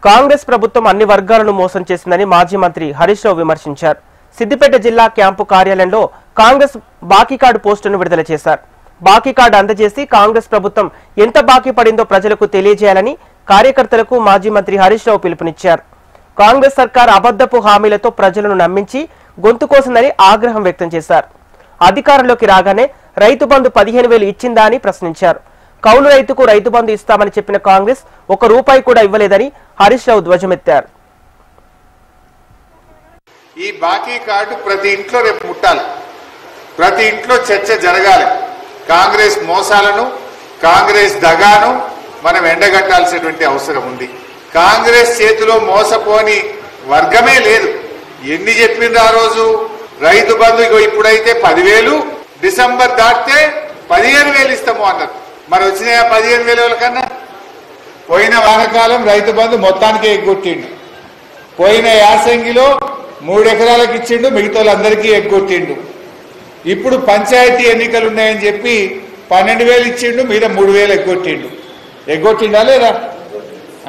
కాంగ్రెస్ ప్రభుత్వం అన్ని వర్గాలను మోసం చేసిందని మాజీ మంత్రి హరీష్ రావు విమర్శించారు. సిద్దిపేట జిల్లా క్యాంపు కార్యాలయంలో కాంగ్రెస్ బాకీ కార్డు పోస్టును విడుదల చేశారు. బాకీ కార్డు అందజేసి కాంగ్రెస్ ప్రభుత్వం ఎంత బాకీ పడిందో ప్రజలకు తెలియజేయాలని కార్యకర్తలకు మాజీ మంత్రి హరీష్ రావు పిలుపునిచ్చారు. కాంగ్రెస్ సర్కార్ అబద్ధపు హామీలతో ప్రజలను నమ్మించి గొంతు కోసిందని ఆగ్రహం వ్యక్తం చేశారు. అధికారంలోకి రాగానే రైతు బంధు 15,000 ఇచ్చిందా అని ప్రశ్నించారు. కౌలు రైతుకు రైతు బంధు ఇస్తామని చెప్పిన కాంగ్రెస్ ₹1 కూడా ఇవ్వలేదని హరీష్ రావు ధ్వజమెత్తారు. ఈ బాకీ కార్డు ప్రతి ఇంట్లో రేపు ముట్టాలి, ప్రతి ఇంట్లో చర్చ జరగాలి. కాంగ్రెస్ మోసాలను, కాంగ్రెస్ దగాను మనం ఎండగట్టాల్సినటువంటి అవసరం ఉంది. కాంగ్రెస్ చేతిలో మోసపోని వర్గమే లేదు. ఎన్ని చెప్పింది ఆ రోజు రైతు బంధు ఇప్పుడైతే 10,000, డిసెంబర్ దాటితే 15,000 ఇస్తాము అన్నారు. మరి వచ్చినాయా 15,000 కన్నా? పోయిన వానకాలం రైతు బంధు మొత్తానికి ఎగ్గొట్టిండు. పోయిన యాసంగిలో 3 ఎకరాలకు ఇచ్చిండు, మిగతా వాళ్ళందరికీ ఎగ్గొట్టిండు. ఇప్పుడు పంచాయతీ ఎన్నికలు ఉన్నాయని చెప్పి 12,000 ఇచ్చిండు, మీద 3,000 ఎగ్గొట్టిండు. ఎగ్గొట్టిండా లేదా?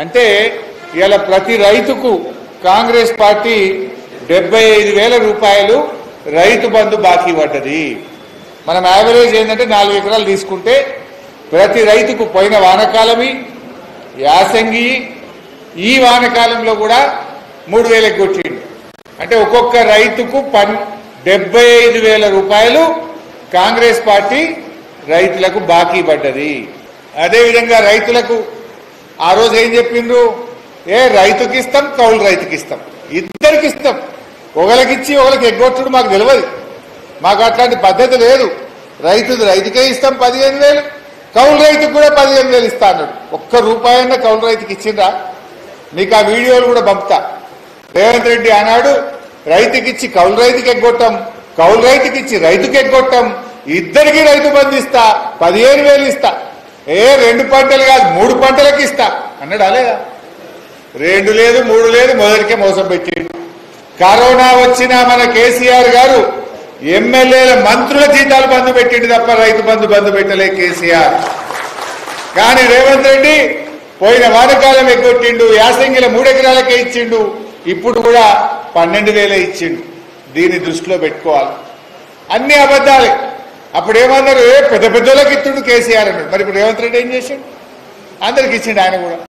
అంటే ఇవాళ ప్రతి రైతుకు కాంగ్రెస్ పార్టీ 75,000 రూపాయలు రైతు బంధు బాకీ పడ్డది. మనం యావరేజ్ ఏంటంటే 4 ఎకరాలు తీసుకుంటే ప్రతి రైతుకు పోయిన వానకాలమి, యాసంగి, ఈ వానకాలంలో కూడా 3,000 ఎగ్గొట్టిండు. అంటే ఒక్కొక్క రైతుకు 75,000 రూపాయలు కాంగ్రెస్ పార్టీ రైతులకు బాకీ పడ్డది. అదేవిధంగా రైతులకు ఆ రోజు ఏం చెప్పిండ్రు? రైతుకి ఇస్తాం, కౌలు రైతుకి ఇస్తాం, ఇద్దరికి ఇస్తాం. ఒకరికిచ్చి ఒకరికి ఎగ్గొట్టుడు మాకు తెలియదు, మాకు అట్లాంటి పద్ధతి లేదు. రైతుకే ఇస్తాం 15,000, కౌలు రైతుకు కూడా 15,000 ఇస్తా అన్నాడు. ₹1 కౌలు రైతుకి ఇచ్చిండ్రా? మీకు ఆ వీడియోలు కూడా పంపుతా. రేవంత్ రెడ్డి ఆనాడు రైతుకిచ్చి కౌలు రైతుకి ఎగ్గొట్టాం, కౌలు రైతుకిచ్చి రైతుకి ఎగ్గొట్టాం, ఇద్దరికి రైతు బంధు ఇస్తా, 15,000 ఇస్తా, 2 పంటలు కాదు 3 పంటలకు ఇస్తా అన్నాడు. అలేదా? 2 లేదు 3 లేదు, మొదటికే మోసం పెట్టిండు. కరోనా వచ్చినా మన కేసీఆర్ గారు ఎమ్మెల్యేల మంత్రుల జీతాలు బంధు పెట్టిండు తప్ప రైతు బంధు పెట్టలే కేసీఆర్. కానీ రేవంత్ రెడ్డి పోయిన వానకాలం ఎగ్గొట్టిండు, యాసంగిల 3 ఎకరాలకే ఇచ్చిండు, ఇప్పుడు కూడా 12,000 ఇచ్చిండు. దీన్ని దృష్టిలో పెట్టుకోవాలి. అన్ని అబద్ధాలే. అప్పుడు ఏమన్నారు? పెద్ద పెద్దోళ్ళకి ఇచ్చిండు కేసీఆర్ అన్నాడు. మరి ఇప్పుడు రేవంత్ రెడ్డి ఏం చేసిండు? అందరికి ఇచ్చిండు ఆయన కూడా.